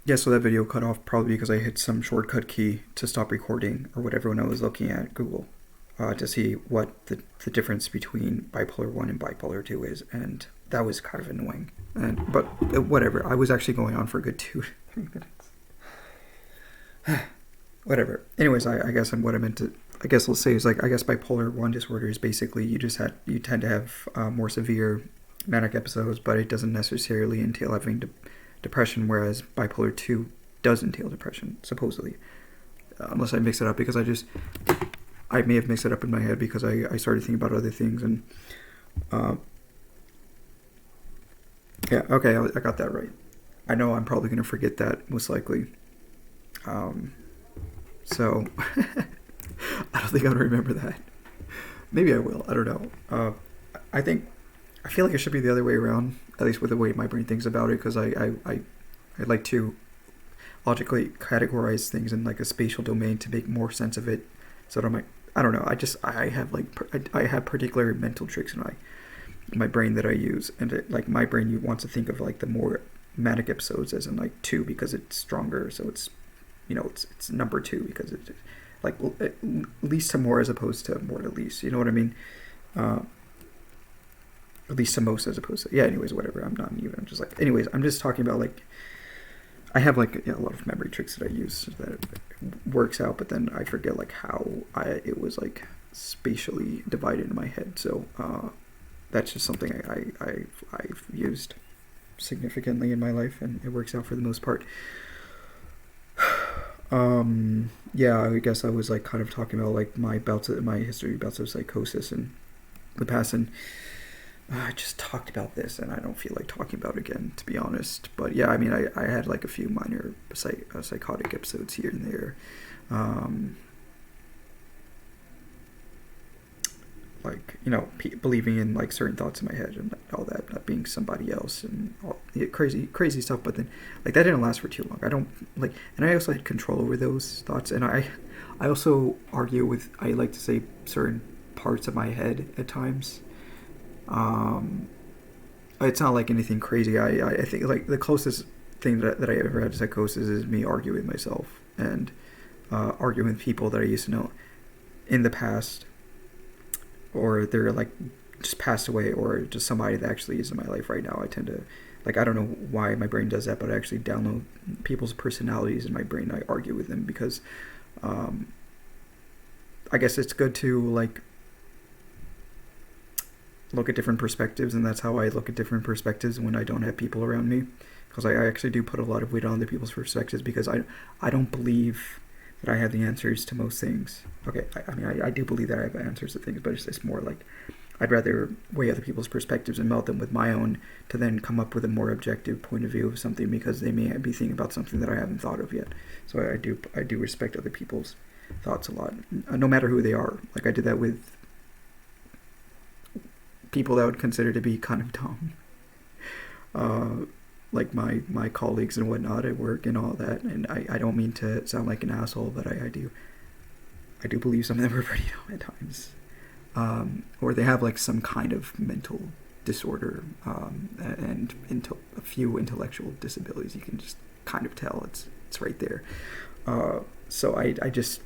Yeah, so that video cut off probably because I hit some shortcut key to stop recording or whatever when I was looking at Google to see what the difference between bipolar 1 and bipolar 2 is. And that was kind of annoying. But whatever. I was actually going on for a good 2 3 minutes. Whatever. Anyways, I guess what I meant to. I guess let's say is like I guess bipolar 1 disorder is basically you tend to have more severe manic episodes, but it doesn't necessarily entail having depression, whereas bipolar 2 does entail depression, supposedly. Unless I mix it up, because I may have mixed it up in my head because I started thinking about other things. And yeah, okay, I got that right. I know I'm probably going to forget that, most likely. So, I don't think I'll remember that. Maybe I will, I don't know. I feel like it should be the other way around, at least with the way my brain thinks about it, because I like to logically categorize things in like a spatial domain to make more sense of it. So that I don't know. I have particular mental tricks in my brain that I use, and like my brain wants to think of like the more manic episodes as in like 2 because it's stronger. So it's it's number 2 because it's like least to more as opposed to more to least. You know what I mean? At least to most as opposed to, yeah, anyways, whatever. I'm just like, anyways, I'm just talking about like I have like a lot of memory tricks that I use that it works out, but then I forget like how it was like spatially divided in my head. So that's just something I've used significantly in my life, and it works out for the most part. Yeah, I guess I was like kind of talking about like my history bouts of psychosis and the past, and I just talked about this, and I don't feel like talking about it again, to be honest. But yeah, I mean, I had like a few minor psychotic episodes here and there. Like, believing in like certain thoughts in my head and like, all that, not being somebody else and all crazy stuff. But then, like, that didn't last for too long. I don't like, and I also had control over those thoughts. And I also argue with, I like to say, certain parts of my head at times. It's not like anything crazy. I think like the closest thing that I ever had to psychosis is me arguing with myself and arguing with people that I used to know in the past, or they're like just passed away, or just somebody that actually is in my life right now. I tend to, like, I don't know why my brain does that, but I actually download people's personalities in my brain. I argue with them because I guess it's good to like look at different perspectives, and that's how I look at different perspectives when I don't have people around me, because I actually do put a lot of weight on other people's perspectives, because I don't believe that I have the answers to most things. Okay, I mean, I do believe that I have answers to things, but it's more like I'd rather weigh other people's perspectives and melt them with my own to then come up with a more objective point of view of something, because they may be thinking about something that I haven't thought of yet. So I do respect other people's thoughts a lot, no matter who they are. Like, I did that with people that I would consider to be kind of dumb, like my colleagues and whatnot at work and all that. And I don't mean to sound like an asshole, but I do believe some of them are pretty dumb at times, or they have like some kind of mental disorder, and a few intellectual disabilities. You can just kind of tell it's right there. So I just,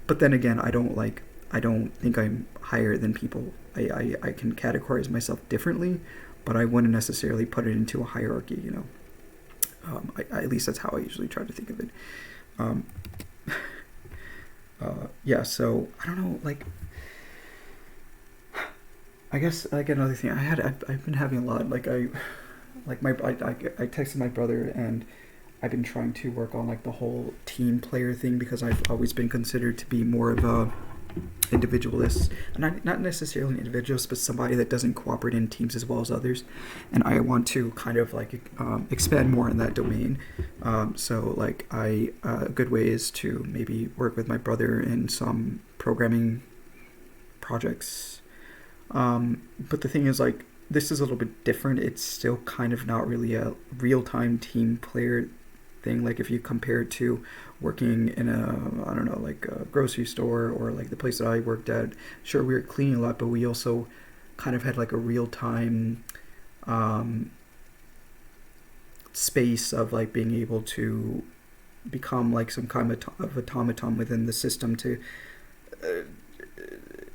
but then again, I don't think I'm higher than people. I can categorize myself differently, but I wouldn't necessarily put it into a hierarchy, at least that's how I usually try to think of it. Yeah, so I don't know, like, I guess like another thing I've been having a lot, like I texted my brother, and I've been trying to work on like the whole team player thing, because I've always been considered to be more of a individualist, and not necessarily an individualist, but somebody that doesn't cooperate in teams as well as others. And I want to kind of like expand more in that domain. So like a good way is to maybe work with my brother in some programming projects. But the thing is, like, this is a little bit different. It's still kind of not really a real-time team player thing. Like, if you compare it to working in I don't know, like a grocery store, or like the place that I worked at, sure, we were cleaning a lot, but we also kind of had like a real-time space of like being able to become like some kind of automaton within the system to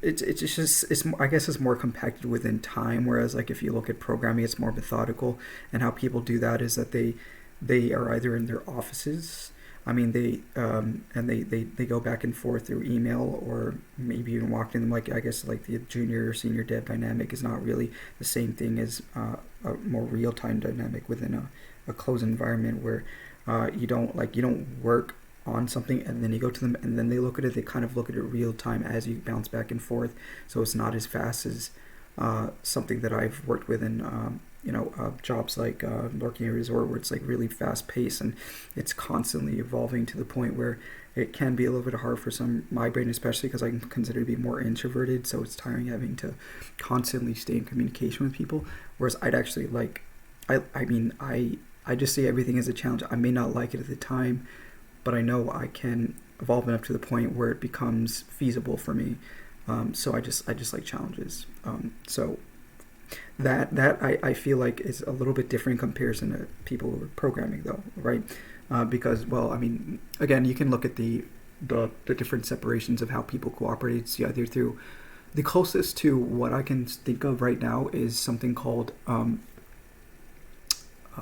it's just it's I guess it's more compacted within time, whereas like if you look at programming, it's more methodical. And how people do that is that they are either in their offices. I mean, they go back and forth through email, or maybe even walk in them. Like I guess like the junior or senior dev dynamic is not really the same thing as a more real time dynamic within a closed environment where you don't work on something and then you go to them and then they look at it. They kind of look at it real time as you bounce back and forth. So it's not as fast as something that I've worked with in jobs like working at a resort, where it's like really fast paced and it's constantly evolving to the point where it can be a little bit hard for my brain, especially because I consider to be more introverted. So it's tiring having to constantly stay in communication with people. Whereas I'd actually like, I just see everything as a challenge. I may not like it at the time, but I know I can evolve enough to the point where it becomes feasible for me. So I just like challenges. So that I feel like is a little bit different in comparison to people who are programming, though, right? Because, well, I mean, again, you can look at the different separations of how people cooperate. It's either through the closest to what I can think of right now is something called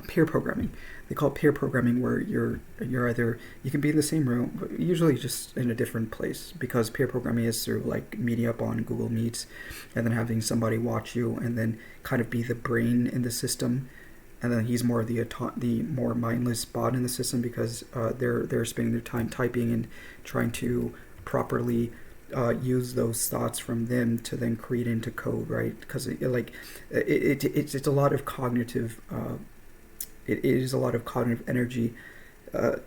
peer programming. They call it peer programming, where you're either, you can be in the same room, but usually just in a different place, because peer programming is through like meeting up on Google Meets and then having somebody watch you and then kind of be the brain in the system, and then he's more of the more mindless bot in the system, because they're spending their time typing and trying to properly use those thoughts from them to then create into code, right? Because it's a lot of cognitive. It is a lot of cognitive energy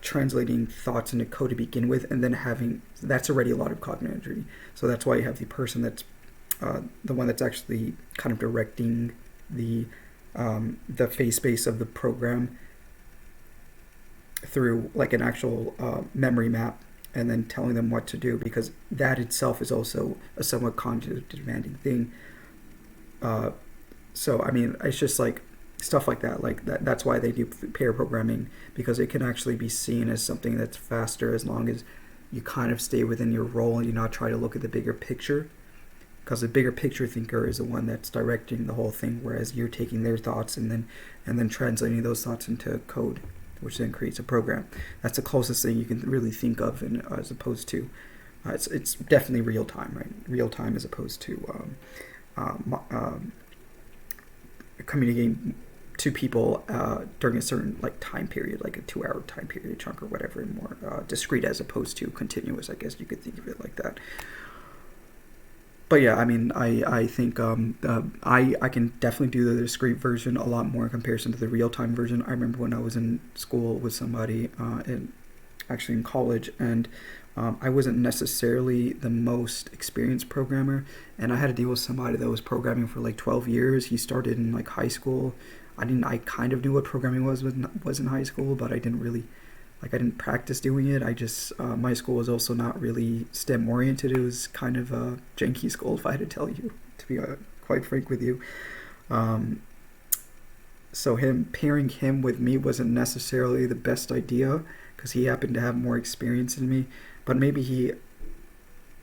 translating thoughts into code to begin with, and then that's already a lot of cognitive energy. So that's why you have the person that's the one that's actually kind of directing the face space of the program through like an actual memory map, and then telling them what to do, because that itself is also a somewhat cognitive demanding thing. So I mean, it's just like stuff like that. That's why they do pair programming, because it can actually be seen as something that's faster as long as you kind of stay within your role and you not try to look at the bigger picture, because the bigger picture thinker is the one that's directing the whole thing, whereas you're taking their thoughts and then translating those thoughts into code, which then creates a program. That's the closest thing you can really think of, as opposed to it's definitely real time, right? Real time as opposed to communicating to people during a certain like time period, like a 2-hour time period chunk or whatever, and more discrete as opposed to continuous. I guess you could think of it like that. But yeah, I mean, I think I can definitely do the discrete version a lot more in comparison to the real time version. I remember when I was in school with somebody, actually in college, and I wasn't necessarily the most experienced programmer, and I had to deal with somebody that was programming for like 12 years. He started in like high school. I kind of knew what programming was in high school, but I didn't really, I didn't practice doing it. I just, my school was also not really STEM oriented. It was kind of a janky school, if I had to tell you, to be quite frank with you. So pairing him with me wasn't necessarily the best idea, because he happened to have more experience than me. But maybe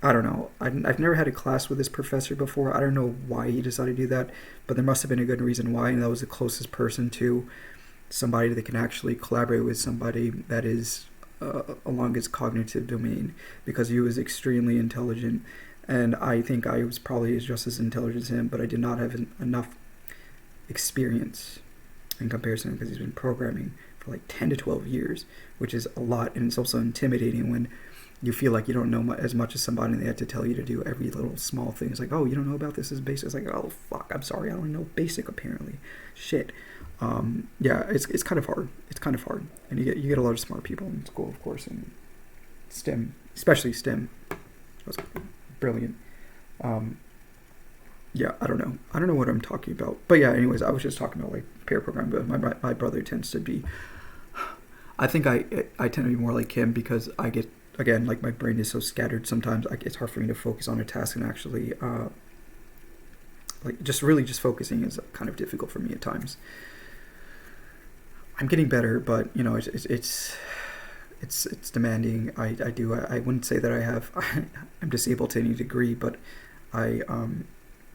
I don't know. I've never had a class with this professor before. I don't know why he decided to do that, but there must have been a good reason why, and that was the closest person to somebody that can actually collaborate with somebody that is along his cognitive domain, because he was extremely intelligent, and I think I was probably just as intelligent as him, but I did not have enough experience in comparison, because he's been programming for like 10 to 12 years, which is a lot, and it's also intimidating when you feel like you don't know as much as somebody and they have to tell you to do every little small thing. It's like, oh, you don't know about this is basic. It's like, oh, fuck, I'm sorry, I don't know basic apparently. Shit. Yeah, it's kind of hard. It's kind of hard. And you get a lot of smart people in school, of course, and STEM, especially STEM. That's brilliant. Yeah, I don't know what I'm talking about. But yeah, anyways, I was just talking about like pair programming, but my brother tends to be, I think I tend to be more like him, because I get, again, like my brain is so scattered sometimes, it's hard for me to focus on a task, and actually like just focusing is kind of difficult for me at times. I'm getting better, but it's demanding. I wouldn't say that I have I'm disabled to any degree, but I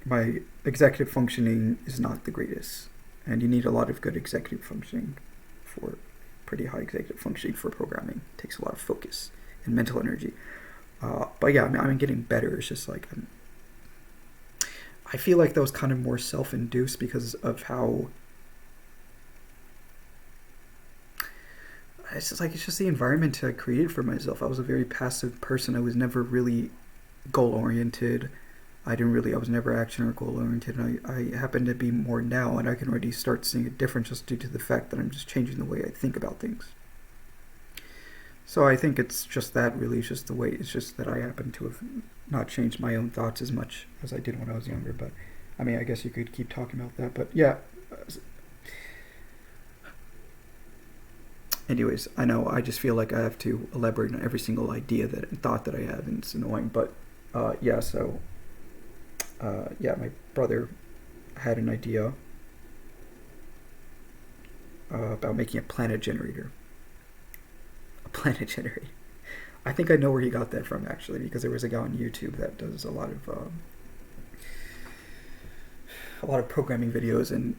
my executive functioning is not the greatest, and you need a lot of good executive functioning for pretty high executive functioning for programming. It takes a lot of focus and mental energy. But yeah, I'm getting better. It's just like I feel like that was kind of more self-induced because of how it's just the environment I created for myself. I was a very passive person. I was never really goal oriented. I was never action or goal oriented. And I happen to be more now, and I can already start seeing a difference just due to the fact that I'm just changing the way I think about things. So I think it's just that really. It's just the way. It's just that I happen to have not changed my own thoughts as much as I did when I was younger. But I mean, I guess you could keep talking about that. But yeah. Anyways, I know I just feel like I have to elaborate on every single idea that thought that I have, and it's annoying. But yeah, so yeah, my brother had an idea about making a planet generator. A planet generator. I think I know where he got that from actually, because there was a guy on YouTube that does a lot of programming videos, and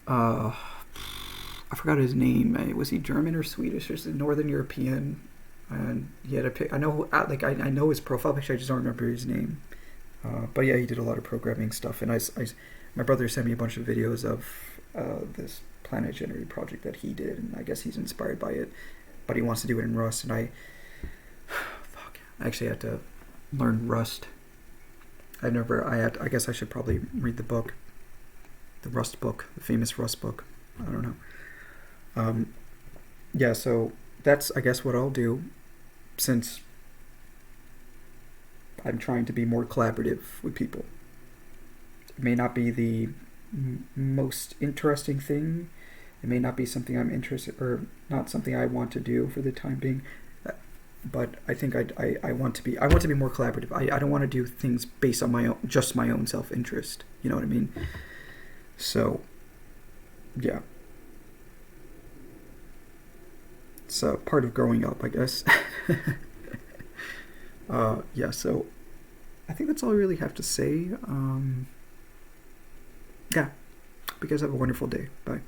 I forgot his name. Was he German or Swedish or Northern European? And he had a pic. I know, like I know his profile picture. I just don't remember his name. But yeah, he did a lot of programming stuff, and my brother sent me a bunch of videos of this planet generator project that he did, and I guess he's inspired by it, but he wants to do it in Rust, and I actually had to learn Rust. I guess I should probably read the book, the Rust book, the famous Rust book. I don't know. Yeah, so that's, I guess, what I'll do, since I'm trying to be more collaborative with people. It may not be the most interesting thing. It may not be something I'm interested, or not something I want to do for the time being. But I think I want to be more collaborative. I don't want to do things based on my own self-interest. You know what I mean? So, yeah. It's part of growing up, I guess. Yeah, so I think that's all I really have to say. Yeah, because have a wonderful day. Bye.